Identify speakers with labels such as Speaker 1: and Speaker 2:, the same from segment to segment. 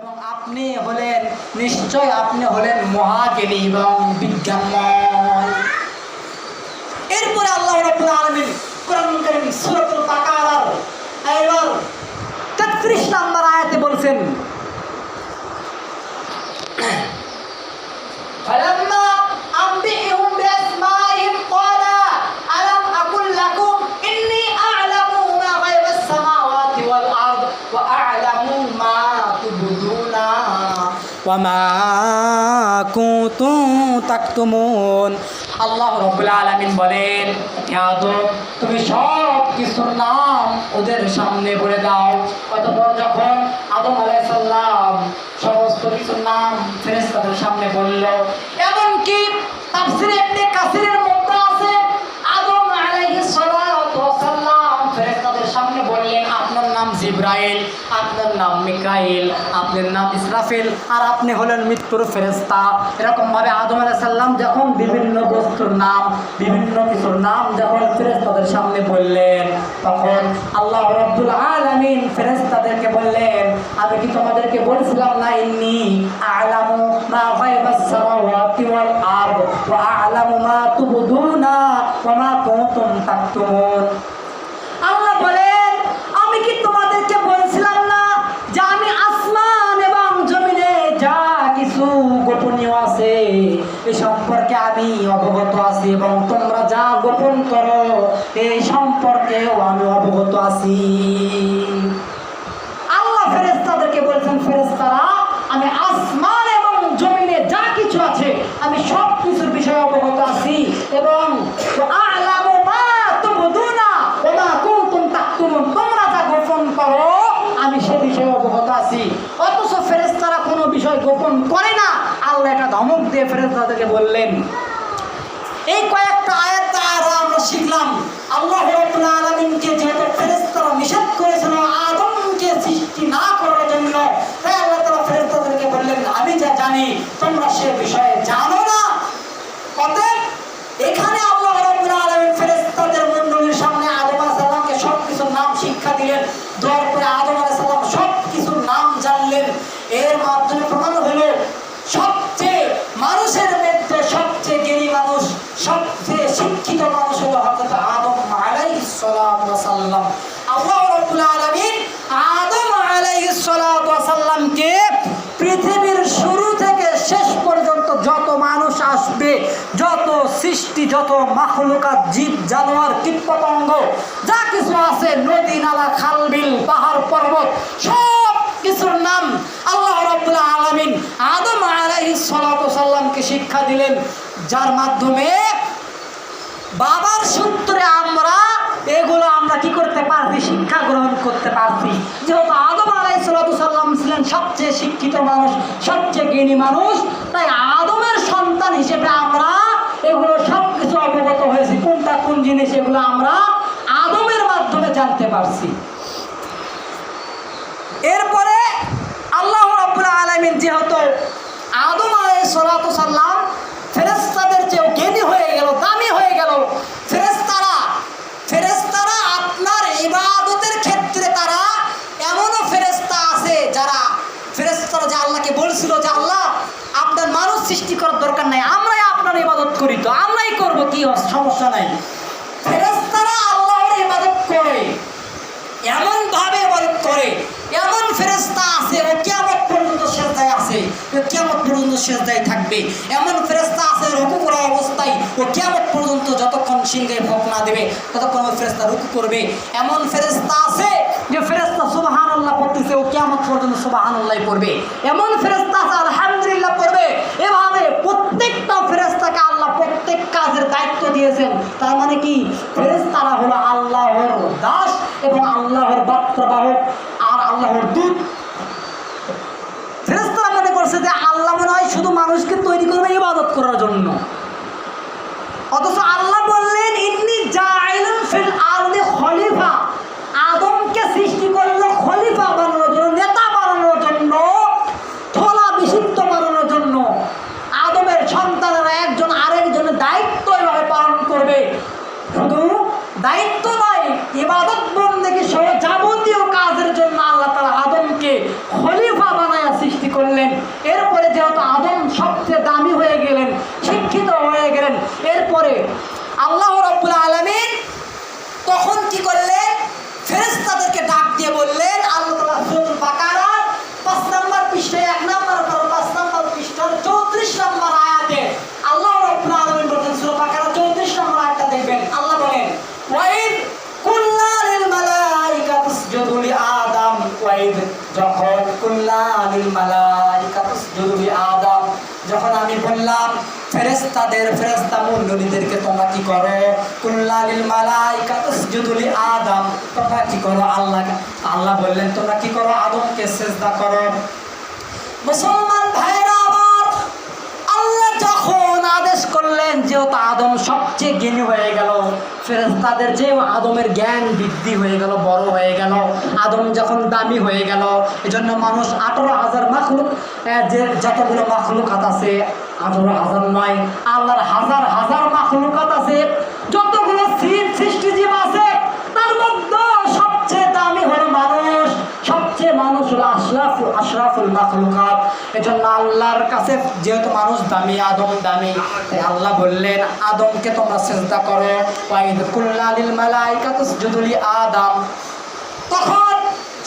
Speaker 1: এবং আপনি হলেন নিশ্চয় আপনি হলেন মহাজ্ঞানী এবং বিজ্ঞানময়। এরপরে আল্লাহ রাব্বুল আলামিন কোরআন কারীম সূরাতুল বাকারার 33 নম্বর আয়াতে বলছেন, فلما أنبئهم بأسمائهم قال ألم أقل لكم إني أعلم ما غيب السماوات والأرض وأعلم ما تبدون وما كنتم تكتمون। আল্লাহ রাব্বুল আলামিন বলেন, হে আদম, তুমি সব কিছুর নাম ওদের সামনে বলে দাও। অতঃপর যখন আদম আলাইহিস সালাম সমস্ত কিছুর নাম ফেরেশতাদের সামনে বলল, এমনকি তাফসীরে ইবনে কাসিরের মধ্যে আছে আদম আলাইহিস সালাতু ওয়াস সালাম ফেরেশতাদের সামনে বললেন, আপনার নাম জিবরাইল, আপনার নাম মিকাইল, আপনার নাম ইসরাফিল, আর আপনি হলেন মৃত্যুর ফেরেশতা। এরকম ভাবে আদম আলাইহিস সালাম যখন বিভিন্ন বস্তুর নাম, বিভিন্ন কিছুর নাম যখন ফেরেশতাদের সামনে বললেন, তখন আল্লাহ রাব্বুল আলামিন ফেরেশতাদেরকে বললেন, আমি কি তোমাদেরকে বলছিলাম না, ইন্নী আ'লামু মা গায়বাস সামাওয়াতি ওয়াল আরদ ওয়া আ'লামু মা তুবদুনা ওয়া মা কুনতুম তাকতুমুন। আল্লাহ বলেন, আমি কি তোমাদেরকে বলছিলাম না যে আমি আসমান এবং জমিনে যা কিছু গোপনীয় আছে এ সম্পর্কে আমি অবগত আছি, এবং তোমরা যা গোপন করো এই সম্পর্কেও আমি অবগত আছি। আল্লাহ ফেরেশতাদেরকে বলছেন, ফেরেশতারা, আমি আসমান এবং জমিনে যা কিছু আছে আমি সব কিছুর বিষয়ে অবগত আছি, এবং আ'লামু মা তুবদুনা ওয়া মা কুনতুম তাকতুমুন, তোমরা যা গোপন করো আমি সে বিষয়ে অবগত আছি। অথচ ফেরেশতারা কোনো বিষয় গোপন করে না। আল্লাহ এটা ধমক দিয়ে ফেরেশতাদেরকে বললেন। এই কয়েকটা আয়াত দ্বারা আমরা শিখলাম আল্লাহ রাব্বুল আলামিনকে যেহেতু ফেরেশতারা নিষেধ করেছেন আদমকে সৃষ্টি না করার জন্য, তাই আল্লাহ তাআলা ফেরেশতাদেরকে বললেন, আমি যা জানি তোমরা সে বিষয়ে জানো না। অতএব এখানে আল্লাহ রাব্বুল আলামিন ফেরেশতাদের মণ্ডলীর সামনে আদম আলাইহিস সালামকে সব কিছুর নাম শিক্ষা দিলেন। দেওয়ার পরে আদম আলাইহিস সালাম সব কিছুর নাম জানলেন। এর মাধ্যমে প্রমাণ হলো সবচেয়ে মানুষের মধ্যে সবচেয়ে জ্ঞানী মানুষ, সবচেয়ে শিক্ষিত মানুষ হলো হযরত আদম আলাইহিস সালাতু ওয়াস সালাম। আল্লাহ রাব্বুল আলামিন আদম আলাইহিস সালাতু ওয়াস সালামকে পৃথিবীর শুরু থেকে শেষ পর্যন্ত যত মানুষ আসবে, যত সৃষ্টি, যত মাখলুকাত, জীব জানোয়ার, কীটপতঙ্গ যা কিছু আছে, নদী নালা, খাল বিল, পাহাড় পর্বত, সব কিছুর নাম আল্লাহ রাব্বুল আলামিন আদম আলাইহিস সালাতু ওয়াস সালামকে শিক্ষা দিলেন, যার মাধ্যমে বাবার সূত্রে এগুলো আমরা কি করতে পারছি, শিক্ষা গ্রহণ করতে পারছি। যেহেতু আদম আলাইহিস সালাতু ওয়াস সালাম ছিলেন সবচেয়ে শিক্ষিত মানুষ, সবচেয়ে জ্ঞানী মানুষ, তাই আদমের সন্তান হিসেবে আমরা এগুলো সব কিছু অবগত হয়েছি। কোনটা কোন জিনিস এগুলো আমরা আদমের মাধ্যমে জানতে পারছি। এরপরে আল্লাহ রাব্বুল আলামিন যেহেতু আদম আলাইহিস সালাতু ওয়াস সালাম ফেরেশতাদের চেয়েও জ্ঞানী হয়ে গেল, দামি হয়ে গেল, ফেরেশতারা আপনার ইবাদতের ক্ষেত্রে তারা এমনও ফেরেশতা আছে যারা ফেরেশতারা যে আল্লাহকে বলছিল যে আল্লাহ আপনার মানুষ সৃষ্টি করার দরকার নাই, আমরাই আপনার ইবাদত করি, তো আমরাই করব, কি সমস্যা নাই। ফেরেশতারা আল্লাহর ইবাদত করে, এমন ভাবে ইবাদত করে, এমন ফেরেশতা আছে ও কিয়ামত পর্যন্ত সিজদায় আছে, ও কিয়ামত পর্যন্ত সিজদায় থাকবে। এমন ফেরেশতা আছে রুকু করা অবস্থায় ও কিয়ামত পর্যন্ত যতক্ষণ সিংহে ভোগ না দেবে ততক্ষণ ওই ফেরেশতা রুকু করবে। এমন ফেরেশতা আছে যে ফেরেশতা সুবহানাল্লাহ পড়তেছে ও কিয়ামত পর্যন্ত সুবহানাল্লাহ পড়বে। এমন ফেরেশতা আছে আলহামদুলিল্লাহ পড়বে। এভাবে প্রত্যেকটা ফেরেশতাকে আল্লাহ প্রত্যেক কাজের দায়িত্ব দিয়েছেন। তার মানে কি, ফেরেশতারা হলো আল্লাহর দাস এবং আল্লাহর বার্তাবাহক আর আল্লাহর দূত। ফেরেশতারা মনে করছে যে আল্লাহ মনে হয় শুধু মানুষকে তৈরি করবে ইবাদত করার জন্য, অথচ আল্লাহ বললেন ইন্নী জাইলুন ফিল আরদি খলিফা, আদমকে সৃষ্টি করলো খলিফা বানানোর জন্য, নেতা বানানোর জন্য, থলা বিশুদ্ধ বানানোর জন্য। আদমের সন্তানেরা একজন আরেকজনের দায়িত্ব এভাবে পালন করবে। শুধু দায়িত্ব নয়, ইবাদত বন্দেগী সহ যাবতীয় কাজের জন্য আল্লাহ তাআলা আদমকে খলিফা বানায়া সৃষ্টি লিল মালাইকাতু ইসজুদু লিআদম, যখন আমি বললাম ফেরেশতা মণ্ডলীদেরকে তোমরা কি করো, কুল্লা লিল মালাইকাতু ইসজুদু লিআদম, তোমরা কি করো, আল্লাহ বললেন তোমরা কি করো, আদমকে সিজদা করো। মুসলমান ভাইরা আমার, আল্লাহ যখন আদেশ করলেন, যেহেতু আদম সবচেয়ে জ্ঞানী হয়ে গেল, ফেরেশতাদের যে আদমের জ্ঞান বৃদ্ধি হয়ে গেল, বড় হয়ে গেল, আদম যখন দামি হয়ে গেল, এজন্য মানুষ 18,000 মাখলুক, যে যতগুলো মাখলুকাত আছে 18,000 নয়, আল্লাহর হাজার হাজার মাখলুকাত আছে, যতগুলো সৃষ্টিজীব আছে তার মধ্যে সবচেয়ে দামি হলো মানুষ, সবচেয়ে মানুষ হলো আশরাফুল মাখলুকাত। এজন্য আল্লাহর কাছে যেহেতু মানুষ দামি, আদম দামি, তাই আল্লাহ বললেন আদমকে তোমরা সিজদা করো। ওয়াইদ কুল্লা লিল মালাইকাতু ইসজুদু লিআদম, তখন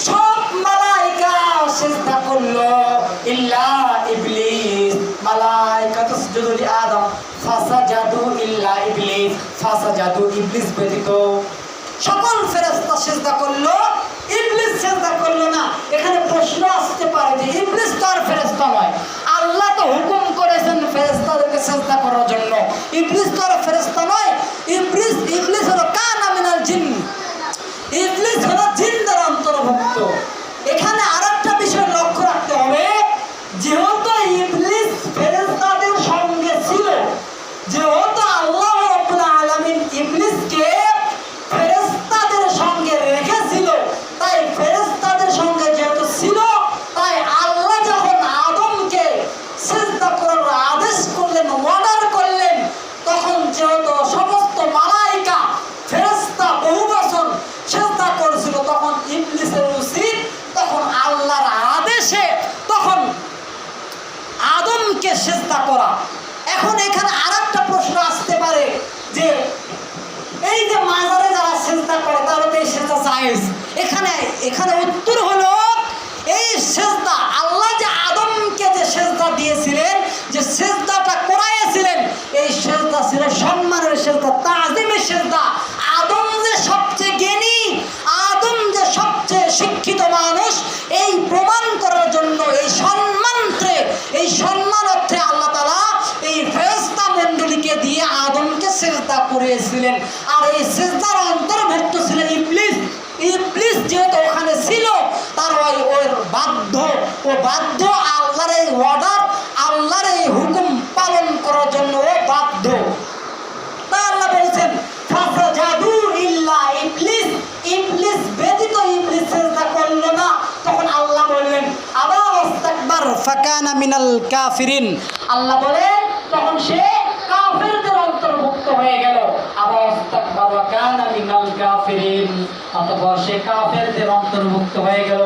Speaker 1: সব মালাইকা সিজদা করলো ইল্লা ইবলিস, মালাইকাতু ইসজুদু লিআদম ফাসাজাদু ইল্লা ইবলিস, ফাসাজাদু, ইবলিস ব্যতীত সকল ফেরেশতা সিজদা করলো, ইবলিস সিজদা করলো না। এখানে প্রশ্ন আসতে পারে যে ইবলিস তো আর ফেরেশতা নয়, আল্লাহ তো হুকুম করেছেন ফেরেশতাদেরকে সিজদা করার জন্য, ইবলিস তো আর ফেরেশতা নয়, ইবলিস হলো কানা মিনাল জিন, ইবলিস হলো জিনদের অন্তর্ভুক্ত। এখানে আরেকটা বিষয় লক্ষ্য রাখতে হবে, যেহেতু ইবলিস ফেরেশতাদের সঙ্গে ছিল, যেহেতু আল্লাহ রাব্বুল আলামিন ইবলিসকে ফেরেশতাদের সঙ্গে রেখেছিল, তাই ফেরেশতাদের সঙ্গে যেহেতু ছিল, তাই আল্লাহ যখন আদমকে সিজদা করার আদেশ করলেন, অর্ডার করলেন, তখন যেহেতু সমস্ত মালাইকা ফেরেশতা বহু বছর সিজদা করেছিল, তখন ইবলিসের উচিত তখন আল্লাহর আদেশে তখন আদমকে সিজদা করা। এখন এখানে আরেকটা প্রশ্ন আসতে পারে যে এই যে মাজারে যারা সিজদা করে তাহলে তো এই সিজদা জায়েজ, এখানে উত্তর হলো এই সিজদা আল্লাহ যে আদমকে যে সিজদা দিয়েছিলেন, যে সিজদাটা করাইছিলেন, এই সিজদা ছিল সম্মানের সিজদা, তাজিমের সিজদা। আদম যে সবচেয়ে জ্ঞানী, আদম যে সবচেয়ে শিক্ষিত মানুষ, এই প্রমাণ করার জন্য এই সম্মানার্থে আল্লাহ তাআলা এই ফেরেশতা মণ্ডলীকে দিয়ে আদমকে সিজদা করিয়েছিলেন। আর এই সিজদার অন্তর্ভুক্ত ছিল ইবলিস। ইবলিস যেহেতু ওখানে ছিল, তার ওই বাধ্য আল্লাহর এই অর্ডার, আল্লাহর এই হুকুম পালন করার জন্য ও বাধ্য। তাই আল্লাহ বলছেন ফাসাজাদু ইল্লা ইবলিস, ইবলিস ব্যতীত ইবলিস সিজদা করলো না। তখন আল্লাহ বললেন আবা ওয়াস্তাকবার ফাকানা মিনাল কাফিরিন, আল্লাহ বলেন তখন সে কাফেরদের অন্তর্ভুক্ত হয়ে গেল। আবা ওয়াস্তাকবার ওয়া কানা মিনাল কাফিরিন, অতঃপর সে কাফেরদের অন্তর্ভুক্ত হয়ে গেল।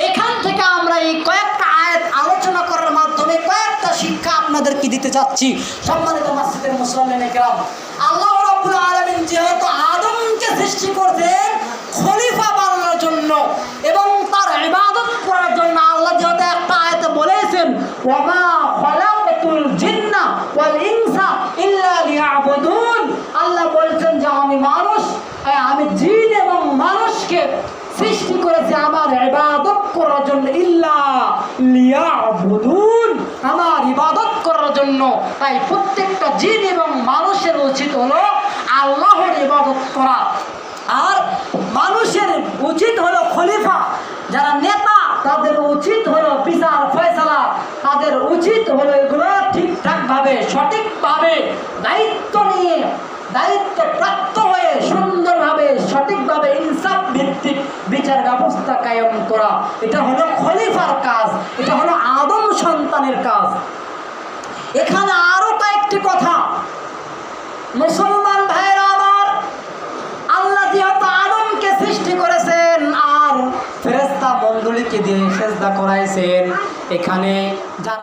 Speaker 1: এখান থেকে আমরা এই কয়েকটা আয়াত আলোচনা করার মাধ্যমে কয়েকটা শিক্ষা আপনাদেরকে দিতে যাচ্ছি। সম্মানিত মসজিদের মুসল্লিনে কেরাম, আল্লাহ রাব্বুল আলামিন যেহেতু আদমকে সৃষ্টি করতেন খলিফা বানানোর জন্য এবং তার ইবাদত করার জন্য, আল্লাহ যেহেতু একটা আয়াতে বলেছেন ওয়া মা খালাকাতুল জিন্না ওয়াল ইনসা ইল্লা লিয়াবুদুন, আল্লাহ বলেছেন যে আমি জিন এবং মানুষকে সৃষ্টি করেছি আমার ইবাদত করার জন্য, ইল্লা লিয়াবুদুন, আমার ইবাদত করার জন্য। তাই প্রত্যেকটা জিন এবং মানুষের উচিত হলো আল্লাহর ইবাদত করা। আর মানুষের উচিত হলো খলিফা, যারা নেতা তাদের উচিত হলো বিচার ফয়সালা, তাদের উচিত হলো এগুলো ঠিকঠাকভাবে সঠিকভাবে দায়িত্ব নিয়ে, দায়িত্ব প্রাপ্ত হয়ে সুন্দরভাবে সঠিকভাবে ইনসাফ ভিত্তিক বিচার ব্যবস্থা কায়েম করা। এটা হলো খলিফার কাজ, এটা হলো আদম সন্তানের কাজ। এখানে আরো কয়েকটি কথা, মুসলমান ভাইরা আমার, আল্লাহ যেহেতু আদমকে সৃষ্টি করেছেন আর ফেরেশতা মণ্ডলীকে দিয়ে সিজদা করাইছেন, এখানে যারা